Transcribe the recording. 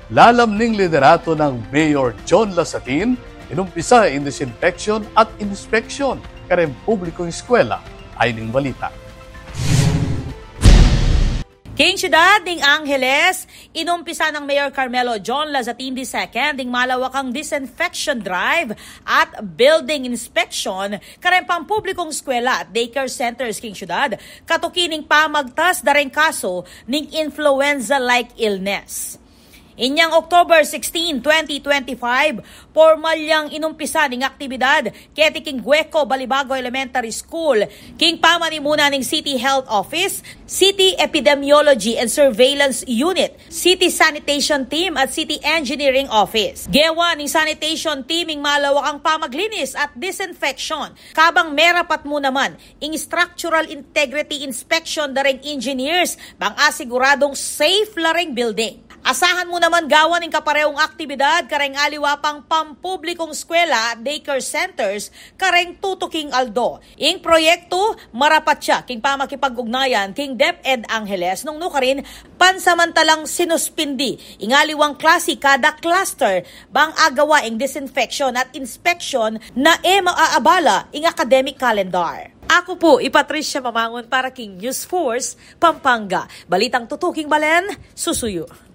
Lalamning liderato ng Mayor John Lasatin, inumpisa in disinfection at inspection kareng publikong eskwela ay ning balita. King Ciudad ng Angeles, inumpisa ng Mayor Carmelo John Lazatin II ding malawakang disinfection drive at building inspection karempang publikong eskwela at daycare centers King Ciudad, katukining pamagtas dareng kaso ning influenza-like illness. Inyang October 16, 2025, formal yang inumpisa ning aktibidad keti king Gueco Balibago Elementary School, king pamanimuna ning City Health Office, City Epidemiology and Surveillance Unit, City Sanitation Team at City Engineering Office. Gewa ning sanitation team ing malawakang pamaglinis at disinfection, kabang merapat mo naman ing structural integrity inspection dareng engineers bang asiguradong safe laring building. Asahan mo naman gawan ng kaparehong aktibidad kareng aliwapang pampublikong eskwela at daycare centers kareng tutuking Aldo. Ing proyekto marapat siya king pamakipag-ugnayan king DepEd Angeles nung nukarin pansamantalang sinuspindi ing aliwang klase kada cluster bang agawa ing disinfection at inspection na maaabala ing academic calendar. Ako po, Patricia Mamangon para King News Force, Pampanga. Balitang tutuking Balen, susuyo.